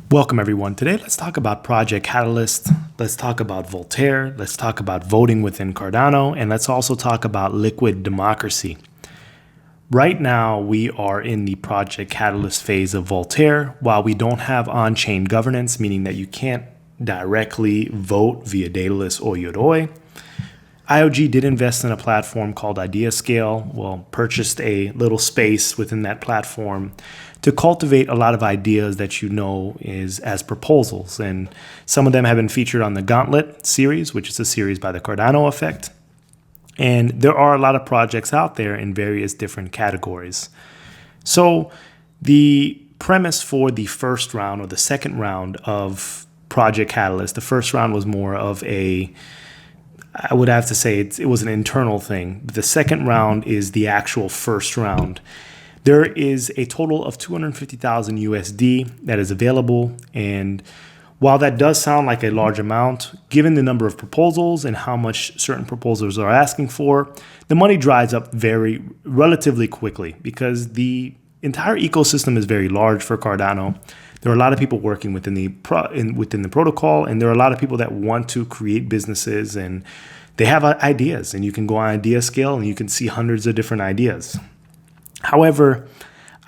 Welcome everyone. Today let's talk about Project Catalyst, let's talk about Voltaire, let's talk about voting within Cardano, and let's also talk about liquid democracy. Right now we are in the Project Catalyst phase of Voltaire. While we don't have on-chain governance, meaning that you can't directly vote via Daedalus or Yoroi, IOG did invest in a platform called IdeaScale, purchased a little space within that platform to cultivate a lot of ideas that you know is as proposals. And some of them have been featured on the Gauntlet series, which is a series by the Cardano Effect. And there are a lot of projects out there in various different categories. So the premise for the first round or the second round of Project Catalyst, the first round was more of I would have to say it was an internal thing. The second round is the actual first round. There is a total of 250,000 USD that is available. And while that does sound like a large amount, given the number of proposals and how much certain proposals are asking for, the money dries up relatively quickly because the entire ecosystem is very large for Cardano. There are a lot of people working within the protocol, and there are a lot of people that want to create businesses, and they have ideas, and you can go on IdeaScale and you can see hundreds of different ideas. However,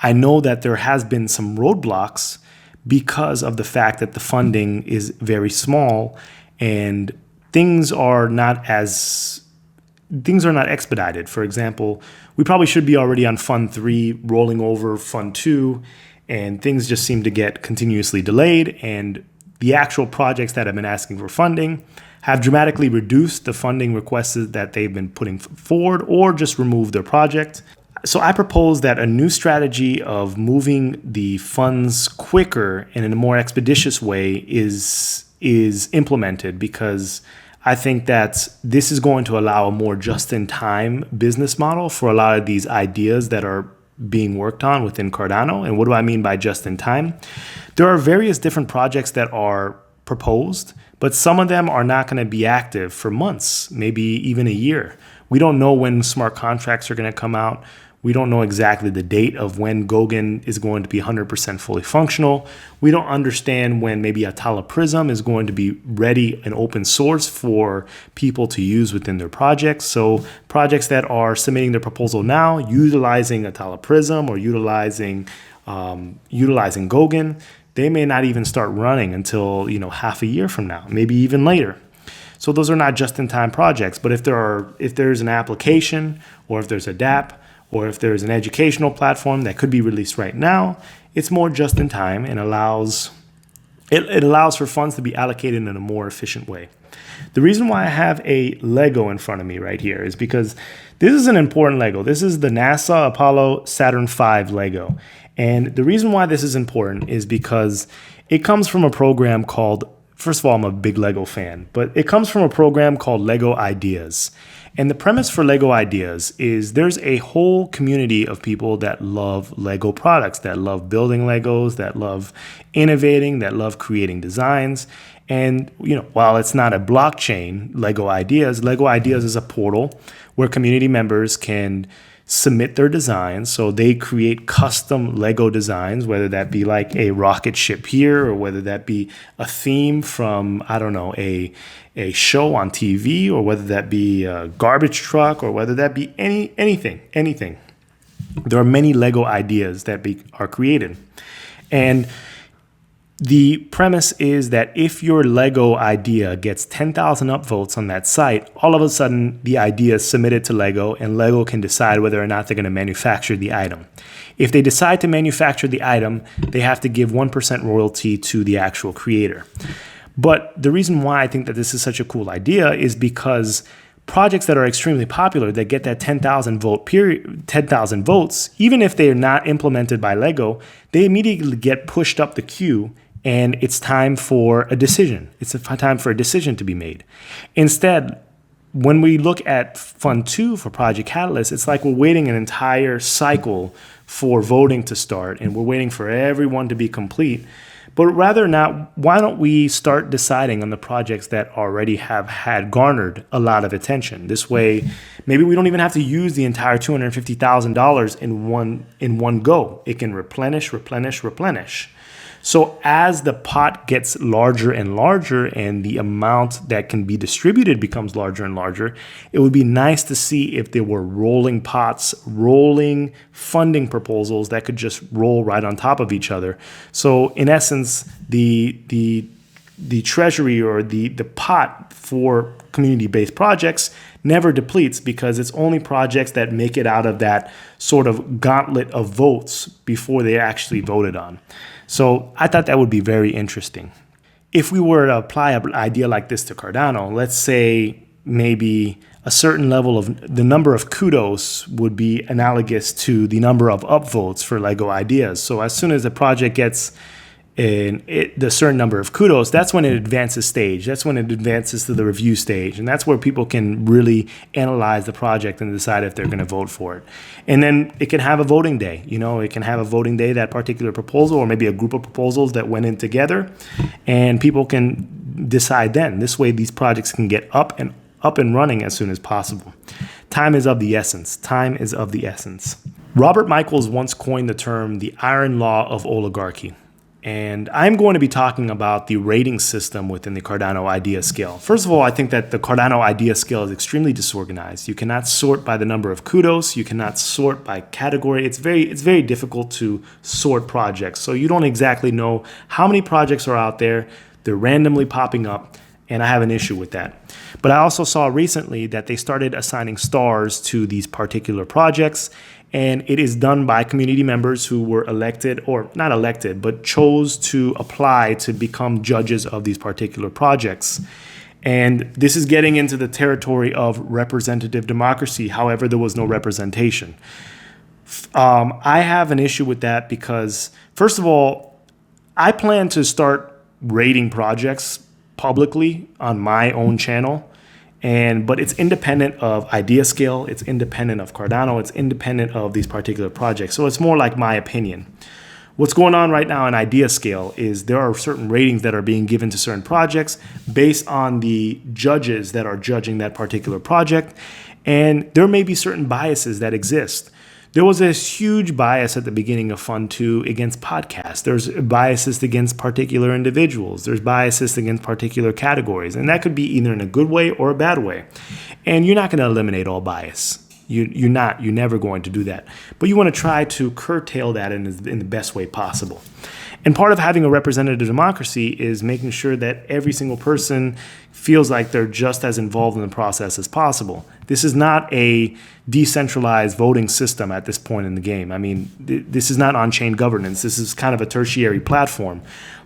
I know that there has been some roadblocks because of the fact that the funding is very small and things are not expedited. For example, we probably should be already on Fund 3, rolling over Fund 2, and things just seem to get continuously delayed. And the actual projects that have been asking for funding have dramatically reduced the funding requests that they've been putting forward or just removed their project. So I propose that a new strategy of moving the funds quicker and in a more expeditious way is implemented, because I think that this is going to allow a more just-in-time business model for a lot of these ideas that are being worked on within Cardano. And what do I mean by just-in-time? There are various different projects that are proposed, but some of them are not going to be active for months, maybe even a year. We don't know when smart contracts are going to come out. We don't know exactly the date of when Goguen is going to be 100% fully functional. We don't understand when maybe Atala Prism is going to be ready and open source for people to use within their projects. So projects that are submitting their proposal now, utilizing Atala Prism or utilizing Goguen, they may not even start running until half a year from now, maybe even later. So those are not just-in-time projects. But if there's an application, or if there's a dApp, or if there's an educational platform that could be released right now, it's more just in time and it allows for funds to be allocated in a more efficient way. The reason why I have a Lego in front of me right here is because this is an important Lego. This is the NASA Apollo Saturn V Lego. And the reason why this is important is because it comes from a program called, first of all, I'm a big Lego fan, but it comes from a program called Lego Ideas. And the premise for Lego Ideas is there's a whole community of people that love Lego products, that love building Legos, that love innovating, that love creating designs. And, while it's not a blockchain, Lego Ideas is a portal where community members can submit their designs. So they create custom Lego designs, whether that be like a rocket ship here, or whether that be a theme from, a show on TV, or whether that be a garbage truck, or whether that be anything. There are many Lego ideas that are created. And the premise is that if your Lego idea gets 10,000 upvotes on that site, all of a sudden the idea is submitted to Lego, and Lego can decide whether or not they're going to manufacture the item. If they decide to manufacture the item, they have to give 1% royalty to the actual creator. But the reason why I think that this is such a cool idea is because projects that are extremely popular, that get that 10,000 votes, even if they are not implemented by Lego, they immediately get pushed up the queue, and it's time for a decision. It's time for a decision to be made. Instead, when we look at Fund 2 for Project Catalyst, it's like we're waiting an entire cycle for voting to start, and we're waiting for everyone to be complete. But rather not, why don't we start deciding on the projects that already have had garnered a lot of attention? This way, maybe we don't even have to use the entire $250,000 in one go. It can replenish. So as the pot gets larger and larger and the amount that can be distributed becomes larger and larger, it would be nice to see if there were rolling pots, rolling funding proposals that could just roll right on top of each other. So in essence, the treasury or the pot for community-based projects never depletes, because it's only projects that make it out of that sort of gauntlet of votes before they actually voted on. So I thought that would be very interesting. If we were to apply an idea like this to Cardano, let's say maybe a certain level of the number of kudos would be analogous to the number of upvotes for Lego ideas. So as soon as the project gets the certain number of kudos, that's when it advances stage. That's when it advances to the review stage. And that's where people can really analyze the project and decide if they're going to vote for it. And then it can have a voting day. It can have a voting day, that particular proposal, or maybe a group of proposals that went in together, and people can decide then. This way, these projects can get up and running as soon as possible. Time is of the essence. Time is of the essence. Robert Michaels once coined the term the iron law of oligarchy. And I'm going to be talking about the rating system within the Cardano idea scale. First of all, I think that the Cardano idea scale is extremely disorganized. You cannot sort by the number of kudos. You cannot sort by category. It's very difficult to sort projects. So you don't exactly know how many projects are out there. They're randomly popping up, and I have an issue with that. But I also saw recently that they started assigning stars to these particular projects, and it is done by community members who were elected, or not elected, but chose to apply to become judges of these particular projects. And this is getting into the territory of representative democracy. However, there was no representation. I have an issue with that because, first of all, I plan to start rating projects publicly on my own channel. But it's independent of idea scale, it's independent of Cardano, it's independent of these particular projects. So it's more like my opinion. What's going on right now in idea scale is there are certain ratings that are being given to certain projects based on the judges that are judging that particular project. And there may be certain biases that exist. There was this huge bias at the beginning of Fund 2 against podcasts. There's biases against particular individuals. There's biases against particular categories. And that could be either in a good way or a bad way. And you're not going to eliminate all bias. You're never going to do that. But you want to try to curtail that in the best way possible. And part of having a representative democracy is making sure that every single person feels like they're just as involved in the process as possible. This is not a decentralized voting system at this point in the game. I mean, this is not on-chain governance. This is kind of a tertiary platform.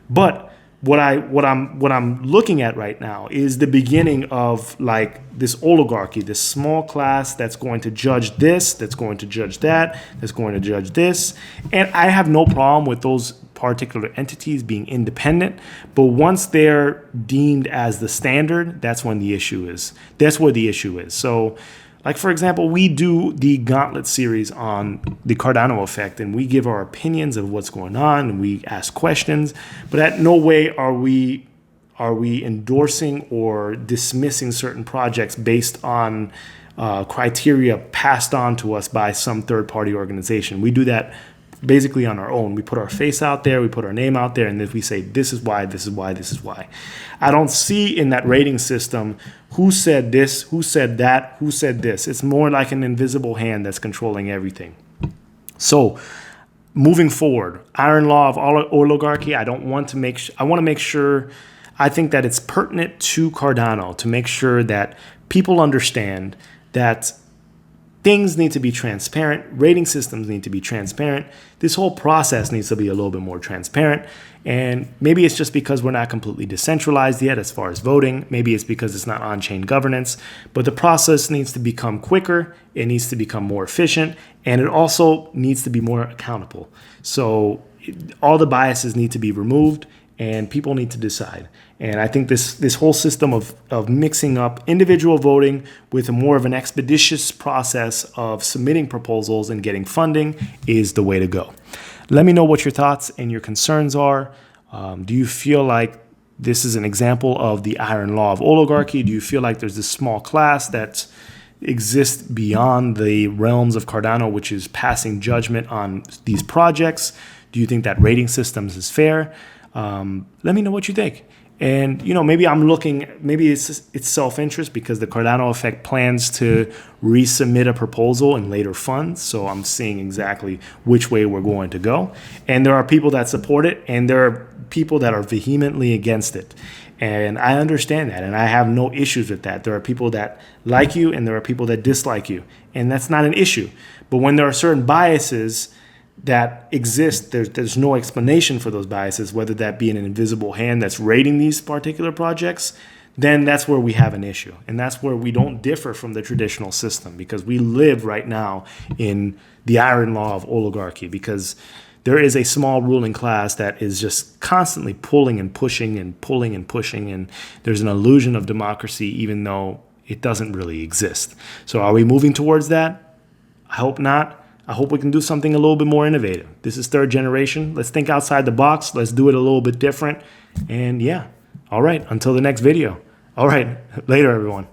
But what I'm looking at right now is the beginning of like this oligarchy, this small class that's going to judge this, that's going to judge that, that's going to judge this. And I have no problem with those particular entities being independent, but once they're deemed as the standard, that's when the issue is. That's where the issue is. So, like for example, we do the Gauntlet series on the Cardano effect, and we give our opinions of what's going on, and we ask questions, but at no way are we endorsing or dismissing certain projects based on criteria passed on to us by some third-party organization. We do that basically on our own. We put our face out there, we put our name out there, and then we say, this is why, this is why, this is why. I don't see in that rating system who said this, who said that, who said this. It's more like an invisible hand that's controlling everything. So moving forward, iron law of oligarchy, I want to make sure, I think that it's pertinent to Cardano to make sure that people understand that things need to be transparent. Rating systems need to be transparent. This whole process needs to be a little bit more transparent. And maybe it's just because we're not completely decentralized yet as far as voting. Maybe it's because it's not on-chain governance. But the process needs to become quicker. It needs to become more efficient. And it also needs to be more accountable. So all the biases need to be removed, and people need to decide. And I think this whole system of mixing up individual voting with a more of an expeditious process of submitting proposals and getting funding is the way to go. Let me know what your thoughts and your concerns are. Do you feel like this is an example of the iron law of oligarchy? Do you feel like there's this small class that exists beyond the realms of Cardano, which is passing judgment on these projects? Do you think that rating systems is fair? Let me know what you think. And, you know, maybe I'm looking, maybe it's self-interest because the Cardano Effect plans to resubmit a proposal in later funds. So I'm seeing exactly which way we're going to go. And there are people that support it, and there are people that are vehemently against it. And I understand that, and I have no issues with that. There are people that like you, and there are people that dislike you. And that's not an issue. But when there are certain biases that exist, there's no explanation for those biases, whether that be an invisible hand that's rating these particular projects, then that's where we have an issue. And that's where we don't differ from the traditional system, because we live right now in the iron law of oligarchy, because there is a small ruling class that is just constantly pulling and pushing and pulling and pushing, and there's an illusion of democracy even though it doesn't really exist. So are we moving towards that? I hope not. I hope we can do something a little bit more innovative. This is third generation. Let's think outside the box. Let's do it a little bit different. And yeah, all right, until the next video. All right, later, everyone.